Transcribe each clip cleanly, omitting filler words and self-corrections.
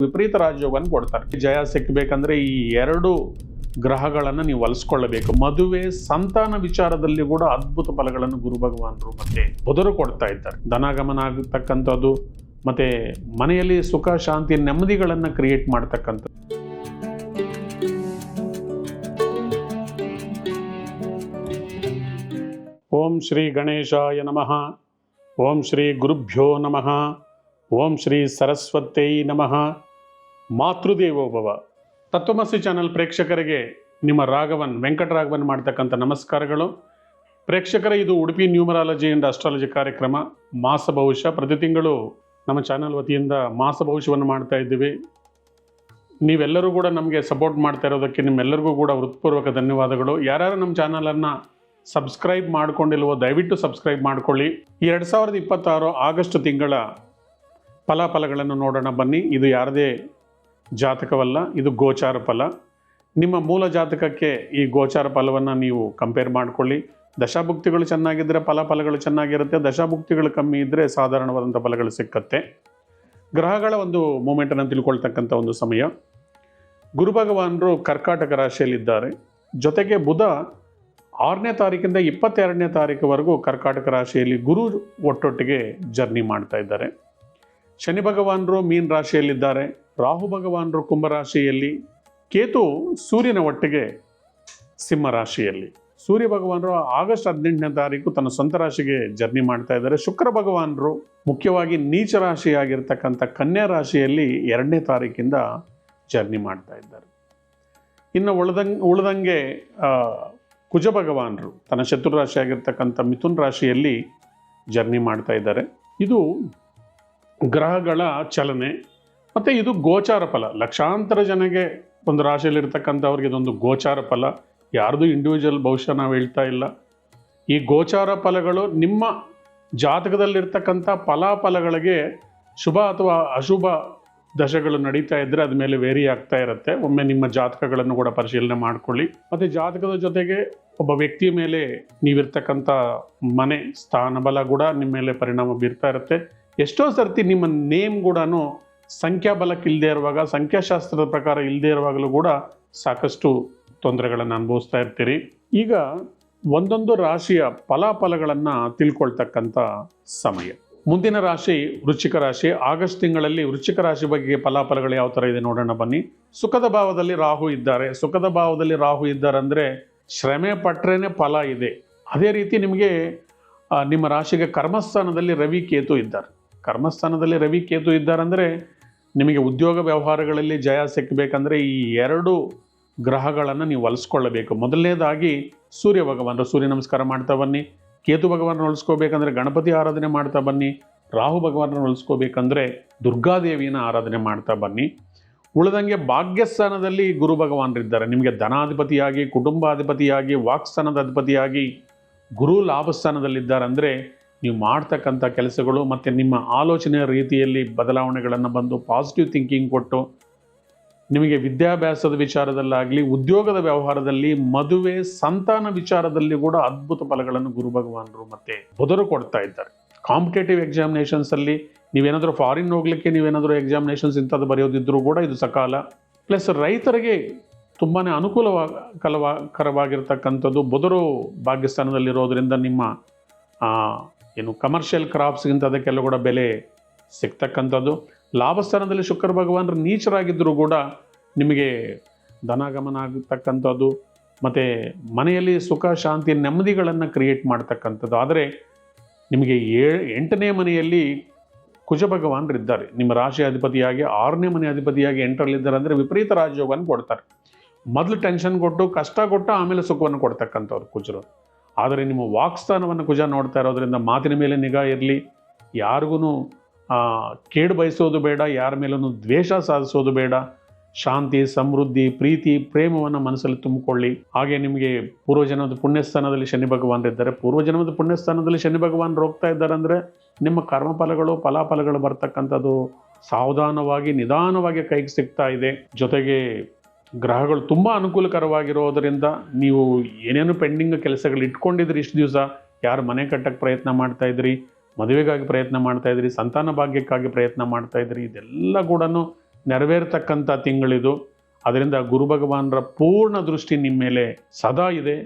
ವಿಪರೀತ ರಾಜಯೋಗವನ್ನು ಕೊಡ್ತಾರೆ. ಜಯ ಸಿಕ್ಕಬೇಕಂದ್ರೆ ಈ ಎರಡು ಗ್ರಹಗಳನ್ನು ನೀವು ಒಲಿಸ್ಕೊಳ್ಳಬೇಕು. ಮದುವೆ ಸಂತಾನ ವಿಚಾರದಲ್ಲಿ ಕೂಡ ಅದ್ಭುತ ಫಲಗಳನ್ನು ಗುರು ಭಗವಾನರು ಮತ್ತೆ ಬುಧರು ಕೊಡ್ತಾ ಇದ್ದಾರೆ. ಧನಾಗಮನ ಆಗತಕ್ಕಂಥದ್ದು ಮತ್ತೆ ಮನೆಯಲ್ಲಿ ಸುಖ ಶಾಂತಿ ನೆಮ್ಮದಿಗಳನ್ನು ಕ್ರಿಯೇಟ್ ಮಾಡ್ತಕ್ಕಂಥದ್ದು. ಓಂ ಶ್ರೀ ಗಣೇಶಾಯ ನಮಃ. ಓಂ ಶ್ರೀ ಗುರುಭ್ಯೋ ನಮಃ. ಓಂ ಶ್ರೀ ಸರಸ್ವತೈ ನಮಃ. ಮಾತೃದೇವೋಭವ. ತತ್ವಮಸಿ ಚಾನಲ್ ಪ್ರೇಕ್ಷಕರಿಗೆ ನಿಮ್ಮ ರಾಘವನ್ ವೆಂಕಟರಾಘವನ್ ಮಾಡ್ತಕ್ಕಂಥ ನಮಸ್ಕಾರಗಳು. ಪ್ರೇಕ್ಷಕರೇ, ಇದು ಉಡುಪಿ ನ್ಯೂಮರಾಲಜಿ ಅಂಡ್ ಅಸ್ಟ್ರಾಲಜಿ ಕಾರ್ಯಕ್ರಮ ಮಾಸ ಭವಿಷ್ಯ. ಪ್ರತಿ ತಿಂಗಳು ನಮ್ಮ ಚಾನಲ್ ವತಿಯಿಂದ ಮಾಸ ಭವಿಷ್ಯವನ್ನು ಮಾಡ್ತಾ ಇದ್ದೀವಿ. ನೀವೆಲ್ಲರೂ ಕೂಡ ನಮಗೆ ಸಪೋರ್ಟ್ ಮಾಡ್ತಾ ಇರೋದಕ್ಕೆ ನಿಮ್ಮೆಲ್ಲರಿಗೂ ಕೂಡ ಹೃತ್ಪೂರ್ವಕ ಧನ್ಯವಾದಗಳು. ಯಾರ್ಯಾರು ನಮ್ಮ ಚಾನಲನ್ನು ಸಬ್ಸ್ಕ್ರೈಬ್ ಮಾಡ್ಕೊಂಡಿಲ್ವೋ ದಯವಿಟ್ಟು ಸಬ್ಸ್ಕ್ರೈಬ್ ಮಾಡ್ಕೊಳ್ಳಿ. 2026 ಆಗಸ್ಟ್ ತಿಂಗಳ ಫಲಾಫಲಗಳನ್ನು ನೋಡೋಣ ಬನ್ನಿ. ಇದು ಯಾರದೇ ಜಾತಕವಲ್ಲ, ಇದು ಗೋಚಾರ ಫಲ. ನಿಮ್ಮ ಮೂಲ ಜಾತಕಕ್ಕೆ ಈ ಗೋಚಾರ ಫಲವನ್ನು ನೀವು ಕಂಪೇರ್ ಮಾಡ್ಕೊಳ್ಳಿ. ದಶಾಭುಕ್ತಿಗಳು ಚೆನ್ನಾಗಿದ್ದರೆ ಫಲಗಳು ಚೆನ್ನಾಗಿರುತ್ತೆ, ದಶಾಭುಕ್ತಿಗಳು ಕಮ್ಮಿ ಇದ್ದರೆ ಸಾಧಾರಣವಾದಂಥ ಫಲಗಳು ಸಿಕ್ಕತ್ತೆ. ಗ್ರಹಗಳ ಒಂದು ಮೂಮೆಂಟನ್ನು ತಿಳ್ಕೊಳ್ತಕ್ಕಂಥ ಒಂದು ಸಮಯ. ಗುರು ಭಗವಾನರು ಕರ್ಕಾಟಕ ರಾಶಿಯಲ್ಲಿದ್ದಾರೆ. ಜೊತೆಗೆ ಬುಧ 6ನೇ ತಾರೀಕಿಂದ 22ನೇ ತಾರೀಕುವರೆಗೂ ಕರ್ಕಾಟಕ ರಾಶಿಯಲ್ಲಿ ಗುರು ಒಟ್ಟೊಟ್ಟಿಗೆ ಜರ್ನಿ ಮಾಡ್ತಾ ಇದ್ದಾರೆ. ಶನಿ ಭಗವಾನರು ಮೀನ ರಾಶಿಯಲ್ಲಿದ್ದಾರೆ. ರಾಹು ಭಗವಾನರು ಕುಂಭ ರಾಶಿಯಲ್ಲಿ, ಕೇತು ಸೂರ್ಯನ ಒಟ್ಟಿಗೆ ಸಿಂಹ ರಾಶಿಯಲ್ಲಿ. ಸೂರ್ಯ ಭಗವಾನರು ಆಗಸ್ಟ್ 18ನೇ ತಾರೀಕು ತನ್ನ ಸ್ವಂತ ರಾಶಿಗೆ ಜರ್ನಿ ಮಾಡ್ತಾ ಇದ್ದಾರೆ. ಶುಕ್ರ ಭಗವಾನರು ಮುಖ್ಯವಾಗಿ ನೀಚ ರಾಶಿಯಾಗಿರ್ತಕ್ಕಂಥ ಕನ್ಯಾ ರಾಶಿಯಲ್ಲಿ 2ನೇ ತಾರೀಕಿಂದ ಜರ್ನಿ ಮಾಡ್ತಾ ಇದ್ದಾರೆ. ಇನ್ನು ಉಳಿದಂಗೆ ಕುಜ ಭಗವಾನರು ತನ್ನ ಶತ್ರು ರಾಶಿಯಾಗಿರ್ತಕ್ಕಂಥ ಮಿಥುನ್ ರಾಶಿಯಲ್ಲಿ ಜರ್ನಿ ಮಾಡ್ತಾ ಇದ್ದಾರೆ. ಇದು ಗ್ರಹಗಳ ಚಲನೆ ಮತ್ತು ಇದು ಗೋಚಾರ ಫಲ. ಲಕ್ಷಾಂತರ ಜನಗೆ ಒಂದು ರಾಶಿಯಲ್ಲಿರ್ತಕ್ಕಂಥವ್ರಿಗೆ ಇದೊಂದು ಗೋಚಾರ ಫಲ. ಯಾರ್ದು ಇಂಡಿವಿಜುವಲ್ ಭವಿಷ್ಯ ನಾವು ಹೇಳ್ತಾ ಇಲ್ಲ. ಈ ಗೋಚಾರ ಫಲಗಳು ನಿಮ್ಮ ಜಾತಕದಲ್ಲಿರ್ತಕ್ಕಂಥ ಫಲಾಫಲಗಳಿಗೆ ಶುಭ ಅಥವಾ ಅಶುಭ ದಶೆಗಳು ನಡೀತಾ ಇದ್ದರೆ ಅದ ಮೇಲೆ ವೇರಿ ಆಗ್ತಾ ಇರುತ್ತೆ. ಒಮ್ಮೆ ನಿಮ್ಮ ಜಾತಕಗಳನ್ನು ಕೂಡ ಪರಿಶೀಲನೆ ಮಾಡಿಕೊಳ್ಳಿ. ಮತ್ತು ಜಾತಕದ ಜೊತೆಗೆ ಒಬ್ಬ ವ್ಯಕ್ತಿಯ ಮೇಲೆ ನೀವಿರ್ತಕ್ಕಂಥ ಮನೆ ಸ್ಥಾನಬಲ ಕೂಡ ನಿಮ್ಮ ಮೇಲೆ ಪರಿಣಾಮ ಬೀರ್ತಾ ಇರುತ್ತೆ. ಎಷ್ಟೋ ಸರ್ತಿ ನಿಮ್ಮ ನೇಮ್ ಕೂಡ ಸಂಖ್ಯಾಬಲಕ್ಕೆ ಇಲ್ಲದೆ ಇರುವಾಗ, ಸಂಖ್ಯಾಶಾಸ್ತ್ರದ ಪ್ರಕಾರ ಇಲ್ಲದೆ ಇರುವಾಗಲೂ ಕೂಡ ಸಾಕಷ್ಟು ತೊಂದರೆಗಳನ್ನು ಅನುಭವಿಸ್ತಾ ಇರ್ತೀರಿ. ಈಗ ಒಂದೊಂದು ರಾಶಿಯ ಫಲಾಫಲಗಳನ್ನು ತಿಳ್ಕೊಳ್ತಕ್ಕಂಥ ಸಮಯ. ಮುಂದಿನ ರಾಶಿ ವೃಶ್ಚಿಕ ರಾಶಿ. ಆಗಸ್ಟ್ ತಿಂಗಳಲ್ಲಿ ವೃಶ್ಚಿಕ ರಾಶಿ ಬಗ್ಗೆ ಫಲಾಫಲಗಳು ಯಾವ ಥರ ಇದೆ ನೋಡೋಣ ಬನ್ನಿ. ಸುಖದ ಭಾವದಲ್ಲಿ ರಾಹು ಇದ್ದಾರೆ. ಸುಖದ ಭಾವದಲ್ಲಿ ರಾಹು ಇದ್ದಾರೆ ಅಂದರೆ ಶ್ರಮೆ ಪಟ್ರೇನೆ ಫಲ ಇದೆ. ಅದೇ ರೀತಿ ನಿಮಗೆ ನಿಮ್ಮ ರಾಶಿಗೆ ಕರ್ಮಸ್ಥಾನದಲ್ಲಿ ರವಿ ಕೇತು ಇದ್ದಾರೆ. ಕರ್ಮಸ್ಥಾನದಲ್ಲಿ ರವಿ ಕೇತು ಇದ್ದಾರೆ ಅಂದರೆ ನಿಮಗೆ ಉದ್ಯೋಗ ವ್ಯವಹಾರಗಳಲ್ಲಿ ಜಯ ಸಿಕ್ಕಬೇಕಂದ್ರೆ ಈ ಎರಡು ಗ್ರಹಗಳನ್ನು ನೀವು ಒಲಿಸ್ಕೊಳ್ಳಬೇಕು. ಮೊದಲನೇದಾಗಿ ಸೂರ್ಯ ಭಗವಾನರು ಸೂರ್ಯ ನಮಸ್ಕಾರ ಮಾಡ್ತಾ ಬನ್ನಿ. ಕೇತು ಭಗವಾನರು ಹೊಲಿಸ್ಕೋಬೇಕಂದ್ರೆ ಗಣಪತಿ ಆರಾಧನೆ ಮಾಡ್ತಾ ಬನ್ನಿ. ರಾಹು ಭಗವಾನರು ಹೊಲಿಸ್ಕೋಬೇಕಂದ್ರೆ ದುರ್ಗಾದೇವಿಯನ್ನು ಆರಾಧನೆ ಮಾಡ್ತಾ ಬನ್ನಿ. ಉಳಿದಂಗೆ ಭಾಗ್ಯಸ್ಥಾನದಲ್ಲಿ ಗುರು ಭಗವಾನರಿದ್ದಾರೆ. ನಿಮಗೆ ಧನಾಧಿಪತಿಯಾಗಿ, ಕುಟುಂಬಾಧಿಪತಿಯಾಗಿ, ವಾಕ್ಸ್ಥಾನದ ಅಧಿಪತಿಯಾಗಿ ಗುರು ಲಾಭಸ್ಥಾನದಲ್ಲಿದ್ದಾರೆ. ಅಂದರೆ ನೀವು ಮಾಡ್ತಕ್ಕಂಥ ಕೆಲಸಗಳು ಮತ್ತು ನಿಮ್ಮ ಆಲೋಚನೆಯ ರೀತಿಯಲ್ಲಿ ಬದಲಾವಣೆಗಳನ್ನು ಬಂದು ಪಾಸಿಟಿವ್ ಥಿಂಕಿಂಗ್ ಕೊಟ್ಟು ನಿಮಗೆ ವಿದ್ಯಾಭ್ಯಾಸದ ವಿಚಾರದಲ್ಲಾಗಲಿ, ಉದ್ಯೋಗದ ವ್ಯವಹಾರದಲ್ಲಿ, ಮದುವೆ ಸಂತಾನ ವಿಚಾರದಲ್ಲಿ ಕೂಡ ಅದ್ಭುತ ಫಲಗಳನ್ನು ಗುರು ಭಗವಾನರು ಮತ್ತು ಬುಧರು ಕೊಡ್ತಾ ಇದ್ದಾರೆ. ಕಾಂಪಿಟೇಟಿವ್ ಎಕ್ಸಾಮಿನೇಷನ್ಸಲ್ಲಿ ನೀವೇನಾದರೂ ಫಾರಿನ್ ಹೋಗ್ಲಿಕ್ಕೆ ನೀವೇನಾದರೂ ಎಕ್ಸಾಮಿನೇಷನ್ಸ್ ಇಂಥದ್ದು ಬರೆಯೋದಿದ್ರೂ ಕೂಡ ಇದು ಸಕಾಲ. ಪ್ಲಸ್ ರೈತರಿಗೆ ತುಂಬಾ ಅನುಕೂಲಕರವಾಗಿರ್ತಕ್ಕಂಥದ್ದು. ಬುಧರು ಭಾಗ್ಯಸ್ಥಾನದಲ್ಲಿರೋದ್ರಿಂದ ನಿಮ್ಮ ಕಮರ್ಷಿಯಲ್ ಕ್ರಾಪ್ಸ್ಗಿಂತ ಅದಕ್ಕೆಲ್ಲ ಕೂಡ ಬೆಲೆ ಸಿಗ್ತಕ್ಕಂಥದ್ದು. ಲಾಭಸ್ಥಾನದಲ್ಲಿ ಶುಕ್ರ ಭಗವಾನರು ನೀಚರಾಗಿದ್ದರೂ ಕೂಡ ನಿಮಗೆ ಧನಾಗಮನ ಆಗತಕ್ಕಂಥದ್ದು ಮತ್ತು ಮನೆಯಲ್ಲಿ ಸುಖ ಶಾಂತಿ ನೆಮ್ಮದಿಗಳನ್ನು ಕ್ರಿಯೇಟ್ ಮಾಡ್ತಕ್ಕಂಥದ್ದು. ಆದರೆ ನಿಮಗೆ 8ನೇ ಮನೆಯಲ್ಲಿ ಕುಜ ಭಗವಾನರಿದ್ದಾರೆ. ನಿಮ್ಮ ರಾಶಿ ಅಧಿಪತಿಯಾಗಿ 6ನೇ ಮನೆ ಅಧಿಪತಿಯಾಗಿ 8ರಲ್ಲಿದ್ದಾರೆ. ಅಂದರೆ ವಿಪರೀತ ರಾಜಯೋಗವನ್ನು ಕೊಡ್ತಾರೆ. ಮೊದಲು ಟೆನ್ಷನ್ ಕೊಟ್ಟು ಕಷ್ಟ ಕೊಟ್ಟು ಆಮೇಲೆ ಸುಖವನ್ನು ಕೊಡ್ತಕ್ಕಂಥವ್ರು ಕುಜರು. ಆದರೆ ನಿಮ್ಮ ವಾಕ್ಸ್ಥಾನವನ್ನು ಕುಜ ನೋಡ್ತಾ ಇರೋದ್ರಿಂದ ಮಾತಿನ ಮೇಲೆ ನಿಗಾ ಇರಲಿ. ಯಾರಿಗೂ ಕೇಡು ಬಯಸೋದು ಬೇಡ, ಯಾರ ಮೇಲೂ ದ್ವೇಷ ಸಾಧಿಸೋದು ಬೇಡ. ಶಾಂತಿ, ಸಮೃದ್ಧಿ, ಪ್ರೀತಿ, ಪ್ರೇಮವನ್ನು ಮನಸ್ಸಲ್ಲಿ ತುಂಬಿಕೊಳ್ಳಿ. ಹಾಗೆ ನಿಮಗೆ ಪೂರ್ವಜನ್ಮದ ಪುಣ್ಯಸ್ಥಾನದಲ್ಲಿ ಶನಿ ಭಗವಾನರಿದ್ದಾರೆ. ಪೂರ್ವಜನ್ಮದ ಪುಣ್ಯಸ್ಥಾನದಲ್ಲಿ ಶನಿ ಭಗವಾನರು ಹೋಗ್ತಾ ಇದ್ದಾರೆ ಅಂದರೆ ನಿಮ್ಮ ಕರ್ಮಫಲಗಳು ಫಲಾಫಲಗಳು ಬರ್ತಕ್ಕಂಥದ್ದು ಸಾವಧಾನವಾಗಿ ನಿಧಾನವಾಗಿ ಕೈಗೆ ಸಿಗ್ತಾ ಇದೆ. ಜೊತೆಗೆ ಗ್ರಹಗಳು ತುಂಬ ಅನುಕೂಲಕರವಾಗಿರೋದರಿಂದ ನೀವು ಏನೇನು ಪೆಂಡಿಂಗ್ ಕೆಲಸಗಳು ಇಟ್ಕೊಂಡಿದ್ರಿ ಇಷ್ಟು ದಿವಸ, ಯಾರು ಮನೆ ಕಟ್ಟಕ್ಕೆ ಪ್ರಯತ್ನ ಮಾಡ್ತಾ ಇದ್ರಿ, ಮದುವೆಗಾಗಿ ಪ್ರಯತ್ನ ಮಾಡ್ತಾ ಇದ್ರಿ, ಸಂತಾನ ಭಾಗ್ಯಕ್ಕಾಗಿ ಪ್ರಯತ್ನ ಮಾಡ್ತಾ ಇದ್ರಿ, ಇದೆಲ್ಲ ಕೂಡ ನೆರವೇರ್ತಕ್ಕಂಥ ತಿಂಗಳಿದು. ಅದರಿಂದ ಗುರು ಭಗವಾನರ ಪೂರ್ಣ ದೃಷ್ಟಿ ನಿಮ್ಮ ಮೇಲೆ ಸದಾ ಇದೆ.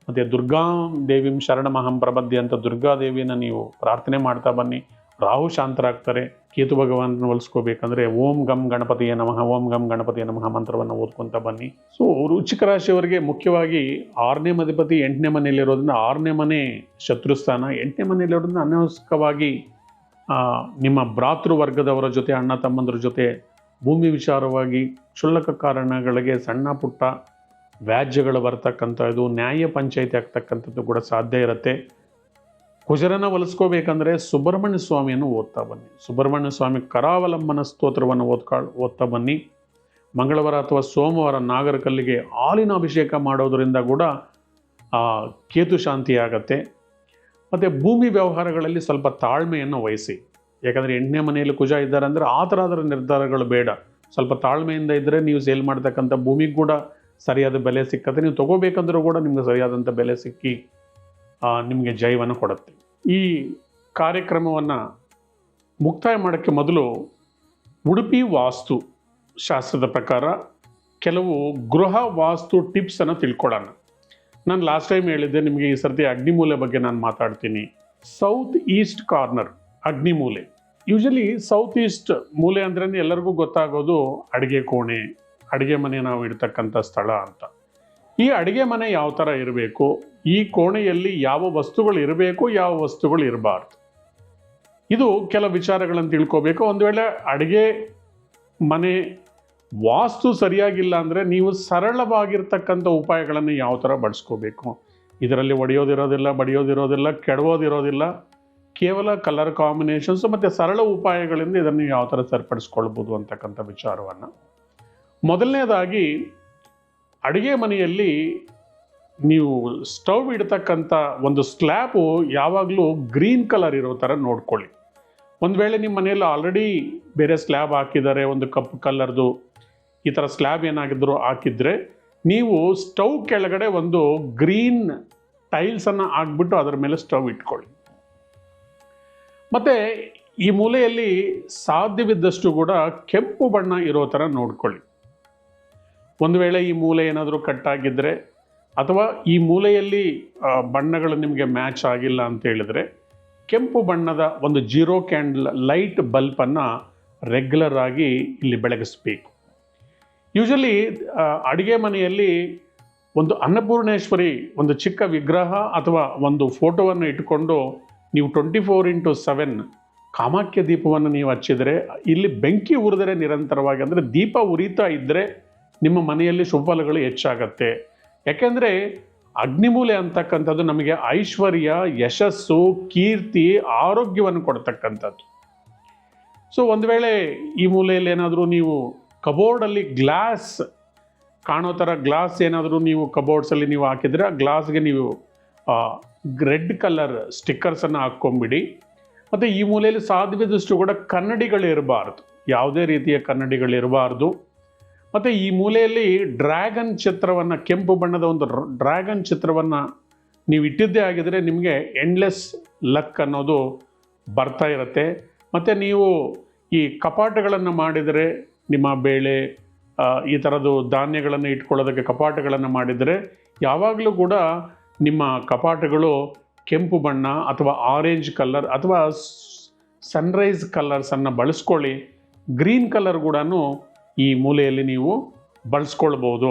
ಮತ್ತು ದುರ್ಗಾ ದೇವಿಂ ಶರಣಮಹಂ ಪ್ರಪದ್ಯೆ ಅಂತ ದುರ್ಗಾದೇವಿಯನ್ನು ನೀವು ಪ್ರಾರ್ಥನೆ ಮಾಡ್ತಾ ಬನ್ನಿ. ರಾಹು ಶಾಂತರಾಗ್ತಾರೆ. ಕೇತು ಭಗವಾನನ ಹೋಲಿಸ್ಕೋಬೇಕಂದ್ರೆ ಓಂ ಗಂ ಗಣಪತಿಯ ನಮಃ, ಓಂ ಗಂ ಗಣಪತಿಯ ನಮಃ ಮಂತ್ರವನ್ನು ಓದ್ಕೊತ ಬನ್ನಿ. ಸೊ ವೃಶ್ಚಿಕ ರಾಶಿಯವರಿಗೆ ಮುಖ್ಯವಾಗಿ 6ನೇ ಅಧಿಪತಿ 8ನೇ ಮನೆಯಲ್ಲಿರೋದ್ರಿಂದ 6ನೇ ಮನೆ ಶತ್ರುಸ್ಥಾನ, 8ನೇ ಮನೆಯಲ್ಲಿರೋದ್ರಿಂದ ಅನವಶ್ಯಕವಾಗಿ ನಿಮ್ಮ ಭ್ರಾತೃವರ್ಗದವರ ಜೊತೆ, ಅಣ್ಣ ತಮ್ಮಂದ್ರ ಜೊತೆ ಭೂಮಿ ವಿಚಾರವಾಗಿ ಕ್ಷುಲ್ಲಕ ಕಾರಣಗಳಿಗೆ ಸಣ್ಣ ಪುಟ್ಟ ವ್ಯಾಜ್ಯಗಳು ಬರ್ತಕ್ಕಂಥದ್ದು, ನ್ಯಾಯ ಪಂಚಾಯಿತಿ ಆಗ್ತಕ್ಕಂಥದ್ದು ಕೂಡ ಸಾಧ್ಯ ಇರುತ್ತೆ. ಕುಜರನ ಒಲಿಸ್ಕೋಬೇಕಂದ್ರೆ ಸುಬ್ರಹ್ಮಣ್ಯ ಸ್ವಾಮಿಯನ್ನು ಓದ್ತಾ ಬನ್ನಿ. ಸುಬ್ರಹ್ಮಣ್ಯ ಸ್ವಾಮಿ ಕರಾವಲಂಬನ ಸ್ತೋತ್ರವನ್ನು ಓದ್ತಾ ಬನ್ನಿ. ಮಂಗಳವಾರ ಅಥವಾ ಸೋಮವಾರ ನಾಗರಕಲ್ಲಿಗೆ ಹಾಲಿನ ಅಭಿಷೇಕ ಮಾಡೋದರಿಂದ ಕೂಡ ಕೇತು ಶಾಂತಿ ಆಗತ್ತೆ. ಮತ್ತು ಭೂಮಿ ವ್ಯವಹಾರಗಳಲ್ಲಿ ಸ್ವಲ್ಪ ತಾಳ್ಮೆಯನ್ನು ವಹಿಸಿ. ಯಾಕಂದರೆ 8ನೇ ಮನೆಯಲ್ಲಿ ಕುಜ ಇದ್ದಾರೆ ಅಂದರೆ ಆ ಥರದ ನಿರ್ಧಾರಗಳು ಬೇಡ. ಸ್ವಲ್ಪ ತಾಳ್ಮೆಯಿಂದ ಇದ್ದರೆ ನೀವು ಸೇಲ್ ಮಾಡ್ತಕ್ಕಂಥ ಭೂಮಿಗೆ ಕೂಡ ಸರಿಯಾದ ಬೆಲೆ ಸಿಕ್ಕತ್ತೆ. ನೀವು ತೊಗೋಬೇಕಂದ್ರೂ ಕೂಡ ನಿಮಗೆ ಸರಿಯಾದಂಥ ಬೆಲೆ ಸಿಕ್ಕಿ ನಿಮಗೆ ಜಯವನ್ನು ಕೊಡುತ್ತೆ. ಈ ಕಾರ್ಯಕ್ರಮವನ್ನು ಮುಕ್ತಾಯ ಮಾಡೋಕ್ಕೆ ಮೊದಲು ಉಡುಪಿ ವಾಸ್ತು ಶಾಸ್ತ್ರದ ಪ್ರಕಾರ ಕೆಲವು ಗೃಹ ವಾಸ್ತು ಟಿಪ್ಸನ್ನು ತಿಳ್ಕೊಳ್ಳೋಣ. ನಾನು ಲಾಸ್ಟ್ ಟೈಮ್ ಹೇಳಿದ್ದೆ ನಿಮಗೆ, ಈ ಸರ್ತಿ ಅಗ್ನಿಮೂಲೆ ಬಗ್ಗೆ ನಾನು ಮಾತಾಡ್ತೀನಿ. ಸೌತ್ ಈಸ್ಟ್ ಕಾರ್ನರ್ ಅಗ್ನಿಮೂಲೆ. ಯೂಶಲಿ ಸೌತ್ ಈಸ್ಟ್ ಮೂಲೆ ಅಂದ್ರೆ ಎಲ್ಲರಿಗೂ ಗೊತ್ತಾಗೋದು ಅಡುಗೆ ಕೋಣೆ, ಅಡುಗೆ ಮನೆ ನಾವು ಇಡ್ತಕ್ಕಂಥ ಸ್ಥಳ ಅಂತ. ಈ ಅಡುಗೆ ಮನೆ ಯಾವ ಥರ ಇರಬೇಕು, ಈ ಕೋಣೆಯಲ್ಲಿ ಯಾವ ವಸ್ತುಗಳು ಇರಬೇಕು, ಯಾವ ವಸ್ತುಗಳು ಇರಬಾರ್ದು, ಇದು ಕೆಲವು ವಿಚಾರಗಳನ್ನು ತಿಳ್ಕೋಬೇಕು. ಒಂದು ವೇಳೆ ಅಡುಗೆ ಮನೆ ವಾಸ್ತು ಸರಿಯಾಗಿಲ್ಲ ಅಂದರೆ ನೀವು ಸರಳವಾಗಿರ್ತಕ್ಕಂಥ ಉಪಾಯಗಳನ್ನು ಯಾವ ಥರ ಬಳಸ್ಕೋಬೇಕು. ಇದರಲ್ಲಿ ಒಡೆಯೋದಿರೋದಿಲ್ಲ, ಬಡಿಯೋದಿರೋದಿಲ್ಲ, ಕೆಡವೋದಿರೋದಿಲ್ಲ. ಕೇವಲ ಕಲರ್ ಕಾಂಬಿನೇಷನ್ಸ್ ಮತ್ತು ಸರಳ ಉಪಾಯಗಳಿಂದ ಇದನ್ನು ಯಾವ ಥರ ಸರಿಪಡಿಸ್ಕೊಳ್ಬೋದು ಅಂತಕ್ಕಂಥ ವಿಚಾರವನ್ನು. ಮೊದಲನೇದಾಗಿ, ಅಡುಗೆ ಮನೆಯಲ್ಲಿ ನೀವು ಸ್ಟವ್ ಇಡ್ತಕ್ಕಂಥ ಒಂದು ಸ್ಲ್ಯಾಬು ಯಾವಾಗಲೂ ಗ್ರೀನ್ ಕಲರ್ ಇರೋ ಥರ ನೋಡ್ಕೊಳ್ಳಿ. ಒಂದು ವೇಳೆ ನಿಮ್ಮ ಮನೆಯಲ್ಲಿ ಆಲ್ರೆಡಿ ಬೇರೆ ಸ್ಲ್ಯಾಬ್ ಹಾಕಿದ್ದಾರೆ, ಒಂದು ಕಪ್ಪು ಕಲರ್ದು ಈ ಥರ ಸ್ಲ್ಯಾಬ್ ಏನಾಗಿದ್ರು ಹಾಕಿದರೆ, ನೀವು ಸ್ಟವ್ ಕೆಳಗಡೆ ಒಂದು ಗ್ರೀನ್ ಟೈಲ್ಸನ್ನು ಹಾಕ್ಬಿಟ್ಟು ಅದರ ಮೇಲೆ ಸ್ಟವ್ ಇಟ್ಕೊಳ್ಳಿ. ಮತ್ತು ಈ ಮೂಲೆಯಲ್ಲಿ ಸಾಧ್ಯವಿದ್ದಷ್ಟು ಕೂಡ ಕೆಂಪು ಬಣ್ಣ ಇರೋ ಥರ ನೋಡ್ಕೊಳ್ಳಿ. ಒಂದು ವೇಳೆ ಈ ಮೂಲೆ ಏನಾದರೂ ಕಟ್ಟಾಗಿದ್ದರೆ ಅಥವಾ ಈ ಮೂಲೆಯಲ್ಲಿ ಬಣ್ಣಗಳು ನಿಮಗೆ ಮ್ಯಾಚ್ ಆಗಿಲ್ಲ ಅಂತ ಹೇಳಿದರೆ, ಕೆಂಪು ಬಣ್ಣದ ಒಂದು 0 ಕ್ಯಾಂಡಲ್ ಲೈಟ್ ಬಲ್ಬನ್ನು ರೆಗ್ಯುಲರ್ ಆಗಿ ಇಲ್ಲಿ ಬೆಳಗಿಸ್ಬೇಕು. ಯೂಶಲಿ ಅಡುಗೆ ಮನೆಯಲ್ಲಿ ಒಂದು ಅನ್ನಪೂರ್ಣೇಶ್ವರಿ ಒಂದು ಚಿಕ್ಕ ವಿಗ್ರಹ ಅಥವಾ ಒಂದು ಫೋಟೋವನ್ನು ಇಟ್ಕೊಂಡು ನೀವು 24x7 ಕಾಮಾಖ್ಯ ದೀಪವನ್ನು ನೀವು ಹಚ್ಚಿದರೆ, ಇಲ್ಲಿ ಬೆಂಕಿ ಉರಿದರೆ ನಿರಂತರವಾಗಿ, ಅಂದರೆ ದೀಪ ಉರಿತಾ ಇದ್ದರೆ ನಿಮ್ಮ ಮನೆಯಲ್ಲಿ ಶುಭಫಲಗಳು ಹೆಚ್ಚಾಗತ್ತೆ. ಯಾಕೆಂದರೆ ಅಗ್ನಿಮೂಲೆ ಅಂತಕ್ಕಂಥದ್ದು ನಮಗೆ ಐಶ್ವರ್ಯ, ಯಶಸ್ಸು, ಕೀರ್ತಿ, ಆರೋಗ್ಯವನ್ನು ಕೊಡ್ತಕ್ಕಂಥದ್ದು. ಸೊ ಒಂದು ವೇಳೆ ಈ ಮೂಲೆಯಲ್ಲಿ ಏನಾದರೂ ನೀವು ಕಬೋರ್ಡಲ್ಲಿ ಗ್ಲಾಸ್ ಕಾಣೋ ಥರ ಗ್ಲಾಸ್ ಏನಾದರೂ ನೀವು ಕಬೋರ್ಡ್ಸಲ್ಲಿ ನೀವು ಹಾಕಿದರೆ, ಆ ಗ್ಲಾಸ್ಗೆ ನೀವು ರೆಡ್ ಕಲರ್ ಸ್ಟಿಕ್ಕರ್ಸನ್ನು ಹಾಕ್ಕೊಂಬಿಡಿ. ಮತ್ತು ಈ ಮೂಲೆಯಲ್ಲಿ ಸಾಧ್ಯವಿದ್ದಷ್ಟು ಕೂಡ ಕನ್ನಡಿಗಳಿರಬಾರ್ದು, ಯಾವುದೇ ರೀತಿಯ ಕನ್ನಡಿಗಳಿರಬಾರ್ದು. ಮತ್ತು ಈ ಮೂಲೆಯಲ್ಲಿ ಡ್ರ್ಯಾಗನ್ ಚಿತ್ರವನ್ನು, ಕೆಂಪು ಬಣ್ಣದ ಒಂದು ಡ್ರ್ಯಾಗನ್ ಚಿತ್ರವನ್ನು ನೀವು ಇಟ್ಟಿದ್ದೇ ಆಗಿದರೆ ನಿಮಗೆ ಎಂಡ್ಲೆಸ್ ಲಕ್ ಅನ್ನೋದು ಬರ್ತಾ ಇರುತ್ತೆ. ಮತ್ತು ನೀವು ಈ ಕಪಾಟಗಳನ್ನು ಮಾಡಿದರೆ, ನಿಮ್ಮ ಬೇಳೆ ಈ ಥರದ್ದು ಧಾನ್ಯಗಳನ್ನು ಇಟ್ಕೊಳ್ಳೋದಕ್ಕೆ ಕಪಾಟಗಳನ್ನು ಮಾಡಿದರೆ, ಯಾವಾಗಲೂ ಕೂಡ ನಿಮ್ಮ ಕಪಾಟಗಳು ಕೆಂಪು ಬಣ್ಣ ಅಥವಾ ಆರೆಂಜ್ ಕಲರ್ ಅಥವಾ ಸನ್ರೈಸ್ ಕಲರ್ಸನ್ನು ಬಳಸ್ಕೊಳ್ಳಿ. ಗ್ರೀನ್ ಕಲರ್ ಕೂಡ ಈ ಮೂಲೆಯಲ್ಲಿ ನೀವು ಬಳಸ್ಕೊಳ್ಬೋದು.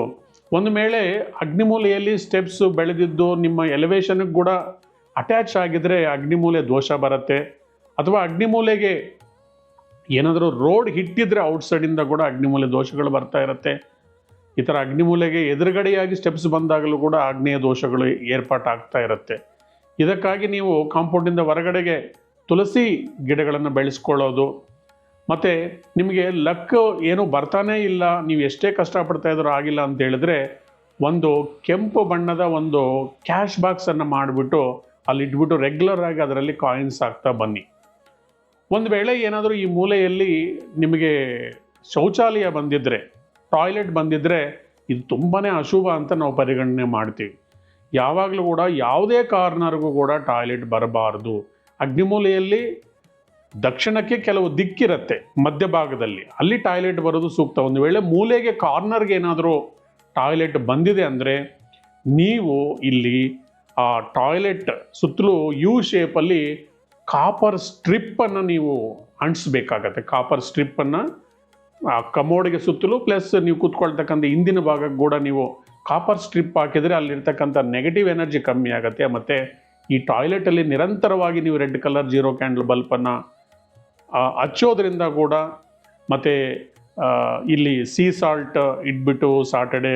ಒಂದು ವೇಳೆ ಅಗ್ನಿಮೂಲೆಯಲ್ಲಿ ಸ್ಟೆಪ್ಸು ಬೆಳೆದಿದ್ದು ನಿಮ್ಮ ಎಲಿವೇಶನ್ಗೆ ಕೂಡ ಅಟ್ಯಾಚ್ ಆಗಿದ್ರೆ ಅಗ್ನಿಮೂಲೆ ದೋಷ ಬರುತ್ತೆ. ಅಥವಾ ಅಗ್ನಿಮೂಲೆಗೆ ಏನಾದರೂ ರೋಡ್ ಹಿಟ್ಟಿದ್ರೆ ಔಟ್ಸೈಡಿಂದ ಕೂಡ ಅಗ್ನಿಮೂಲೆ ದೋಷಗಳು ಬರ್ತಾ ಇರುತ್ತೆ. ಈ ಥರ ಅಗ್ನಿಮೂಲೆಗೆ ಎದುರುಗಡೆಯಾಗಿ ಸ್ಟೆಪ್ಸ್ ಬಂದಾಗಲೂ ಕೂಡ ಆಗ್ನೇಯ ದೋಷಗಳು ಏರ್ಪಾಟಾಗ್ತಾ ಇರುತ್ತೆ. ಇದಕ್ಕಾಗಿ ನೀವು ಕಾಂಪೌಂಡಿಂದ ಹೊರಗಡೆಗೆ ತುಳಸಿ ಗಿಡಗಳನ್ನು ಬೆಳೆಸ್ಕೊಳ್ಳೋದು. ಮತ್ತು ನಿಮಗೆ ಲಕ್ ಏನು ಬರ್ತಾನೇ ಇಲ್ಲ, ನೀವು ಎಷ್ಟೇ ಕಷ್ಟಪಡ್ತಾ ಇದ್ರೂ ಆಗಿಲ್ಲ ಅಂತ ಹೇಳಿದ್ರೆ, ಒಂದು ಕೆಂಪು ಬಣ್ಣದ ಒಂದು ಕ್ಯಾಶ್ ಬಾಕ್ಸನ್ನು ಮಾಡಿಬಿಟ್ಟು ಅಲ್ಲಿ ಇಟ್ಬಿಟ್ಟು ರೆಗ್ಯುಲರ್ ಆಗಿ ಅದರಲ್ಲಿ ಕಾಯಿನ್ಸ್ ಹಾಕ್ತಾ ಬನ್ನಿ. ಒಂದು ವೇಳೆ ಏನಾದರೂ ಈ ಮೂಲೆಯಲ್ಲಿ ನಿಮಗೆ ಶೌಚಾಲಯ ಬಂದಿದ್ದರೆ, ಟಾಯ್ಲೆಟ್ ಬಂದಿದ್ದರೆ, ಇದು ತುಂಬಾ ಅಶುಭ ಅಂತ ನಾವು ಪರಿಗಣನೆ ಮಾಡ್ತೀವಿ. ಯಾವಾಗಲೂ ಕೂಡ ಯಾವುದೇ ಕಾರ್ನರ್ಗೂ ಕೂಡ ಟಾಯ್ಲೆಟ್ ಬರಬಾರ್ದು. ಅಗ್ನಿಮೂಲೆಯಲ್ಲಿ ದಕ್ಷಿಣಕ್ಕೆ ಕೆಲವು ದಿಕ್ಕಿರುತ್ತೆ ಮಧ್ಯಭಾಗದಲ್ಲಿ, ಅಲ್ಲಿ ಟಾಯ್ಲೆಟ್ ಬರೋದು ಸೂಕ್ತ. ಒಂದು ವೇಳೆ ಮೂಲೆಗೆ ಕಾರ್ನರ್ಗೆ ಏನಾದರೂ ಟಾಯ್ಲೆಟ್ ಬಂದಿದೆ ಅಂದರೆ ನೀವು ಇಲ್ಲಿ ಆ ಟಾಯ್ಲೆಟ್ ಸುತ್ತಲೂ ಯು ಶೇಪಲ್ಲಿ ಕಾಪರ್ ಸ್ಟ್ರಿಪ್ಪನ್ನು ನೀವು ಅಂಟಿಸ್ಬೇಕಾಗತ್ತೆ. ಕಾಪರ್ ಸ್ಟ್ರಿಪ್ಪನ್ನು ಆ ಕಮೋಡಿಗೆ ಸುತ್ತಲೂ, ಪ್ಲಸ್ ನೀವು ಕೂತ್ಕೊಳ್ತಕ್ಕಂಥ ಹಿಂದಿನ ಭಾಗಕ್ಕೆ ಕೂಡ ನೀವು ಕಾಪರ್ ಸ್ಟ್ರಿಪ್ ಹಾಕಿದರೆ ಅಲ್ಲಿರ್ತಕ್ಕಂಥ ನೆಗೆಟಿವ್ ಎನರ್ಜಿ ಕಮ್ಮಿ ಆಗುತ್ತೆ. ಮತ್ತು ಈ ಟಾಯ್ಲೆಟಲ್ಲಿ ನಿರಂತರವಾಗಿ ನೀವು ರೆಡ್ ಕಲರ್ 0 ಕ್ಯಾಂಡಲ್ ಬಲ್ಪನ್ನು ಹಚ್ಚೋದ್ರಿಂದ ಕೂಡ, ಮತ್ತು ಇಲ್ಲಿ ಸೀ ಸಾಲ್ಟ್ ಇಟ್ಬಿಟ್ಟು ಸಾಟರ್ಡೆ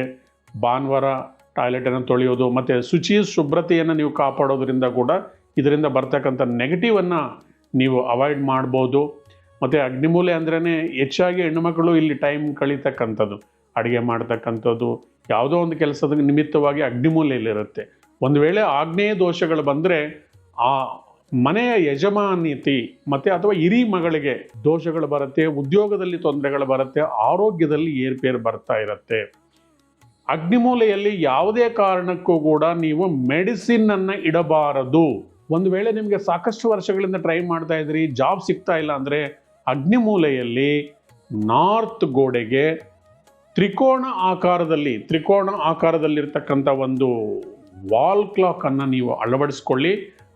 ಭಾನುವಾರ ಟಾಯ್ಲೆಟನ್ನು ತೊಳೆಯೋದು ಮತ್ತು ಶುಭ್ರತೆಯನ್ನು ನೀವು ಕಾಪಾಡೋದ್ರಿಂದ ಕೂಡ ಇದರಿಂದ ಬರ್ತಕ್ಕಂಥ ನೆಗೆಟಿವನ್ನು ನೀವು ಅವಾಯ್ಡ್ ಮಾಡ್ಬೋದು. ಮತ್ತು ಅಗ್ನಿಮೂಲೆ ಅಂದ್ರೇ ಹೆಚ್ಚಾಗಿ ಹೆಣ್ಣುಮಕ್ಕಳು ಇಲ್ಲಿ ಟೈಮ್ ಕಳೀತಕ್ಕಂಥದ್ದು, ಅಡುಗೆ ಮಾಡ್ತಕ್ಕಂಥದ್ದು, ಯಾವುದೋ ಒಂದು ಕೆಲಸದ ನಿಮಿತ್ತವಾಗಿ ಅಗ್ನಿಮೂಲೆಯಲ್ಲಿರುತ್ತೆ. ಒಂದು ವೇಳೆ ಆಗ್ನೇಯ ದೋಷಗಳು ಬಂದರೆ ಆ ಮನೆಯ ಯಜಮಾನಿತಿ ಮತ್ತು ಅಥವಾ ಹಿರಿ ಮಗಳಿಗೆ ದೋಷಗಳು ಬರುತ್ತೆ, ಉದ್ಯೋಗದಲ್ಲಿ ತೊಂದರೆಗಳು ಬರುತ್ತೆ, ಆರೋಗ್ಯದಲ್ಲಿ ಏರ್ಪೇರು ಬರ್ತಾ ಇರುತ್ತೆ. ಅಗ್ನಿಮೂಲೆಯಲ್ಲಿ ಯಾವುದೇ ಕಾರಣಕ್ಕೂ ಕೂಡ ನೀವು ಮೆಡಿಸಿನನ್ನು ಇಡಬಾರದು. ಒಂದು ವೇಳೆ ನಿಮಗೆ ಸಾಕಷ್ಟು ವರ್ಷಗಳಿಂದ ಟ್ರೈ ಮಾಡ್ತಾ ಇದ್ರಿ, ಜಾಬ್ ಸಿಗ್ತಾ ಇಲ್ಲ ಅಂದರೆ ಅಗ್ನಿಮೂಲೆಯಲ್ಲಿ ನಾರ್ತ್ ಗೋಡೆಗೆ ತ್ರಿಕೋಣ ಆಕಾರದಲ್ಲಿರ್ತಕ್ಕಂಥ ಒಂದು ವಾಲ್ ಕ್ಲಾಕನ್ನು ನೀವು ಅಳವಡಿಸ್ಕೊಳ್ಳಿ.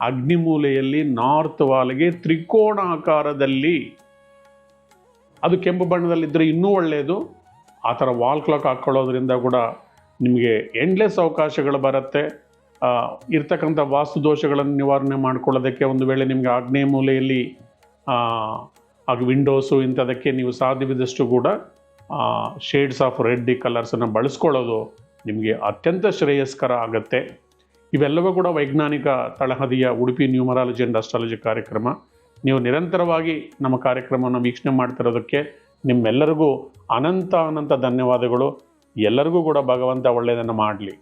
ಅಗ್ನಿಮೂಲೆಯಲ್ಲಿ ನಾರ್ತ್ ವಾಲ್ಗೆ ತ್ರಿಕೋಣ ಆಕಾರದಲ್ಲಿ, ಅದು ಕೆಂಪು ಬಣ್ಣದಲ್ಲಿದ್ದರೆ ಇನ್ನೂ ಒಳ್ಳೆಯದು. ಆ ಥರ ವಾಲ್ ಕ್ಲಾಕ್ ಹಾಕ್ಕೊಳ್ಳೋದ್ರಿಂದ ಕೂಡ ನಿಮಗೆ ಎಂಡ್ಲೆಸ್ ಅವಕಾಶಗಳು ಬರುತ್ತೆ. ಇರ್ತಕ್ಕಂಥ ವಾಸ್ತು ದೋಷಗಳನ್ನು ನಿವಾರಣೆ ಮಾಡ್ಕೊಳ್ಳೋದಕ್ಕೆ ಒಂದು ವೇಳೆ ನಿಮಗೆ ಆಗ್ನೇಯ ಮೂಲೆಯಲ್ಲಿ ವಿಂಡೋಸು ಇಂಥದಕ್ಕೆ ನೀವು ಸಾಧ್ಯವಿದಷ್ಟು ಕೂಡ ಶೇಡ್ಸ್ ಆಫ್ ರೆಡ್ ಕಲರ್ಸನ್ನು ಬಳಸ್ಕೊಳ್ಳೋದು ನಿಮಗೆ ಅತ್ಯಂತ ಶ್ರೇಯಸ್ಕರ ಆಗುತ್ತೆ. ಇವೆಲ್ಲವೂ ಕೂಡ ವೈಜ್ಞಾನಿಕ ತಳಹದಿಯ ಉಡುಪಿ ನ್ಯೂಮರಾಲಜಿ ಆ್ಯಂಡ್ ಅಸ್ಟ್ರಾಲಜಿ ಕಾರ್ಯಕ್ರಮ. ನೀವು ನಿರಂತರವಾಗಿ ನಮ್ಮ ಕಾರ್ಯಕ್ರಮವನ್ನು ವೀಕ್ಷಣೆ ಮಾಡ್ತಿರೋದಕ್ಕೆ ನಿಮ್ಮೆಲ್ಲರಿಗೂ ಅನಂತ ಧನ್ಯವಾದಗಳು. ಎಲ್ಲರಿಗೂ ಕೂಡ ಭಗವಂತ ಒಳ್ಳೆಯದನ್ನು ಮಾಡಲಿ.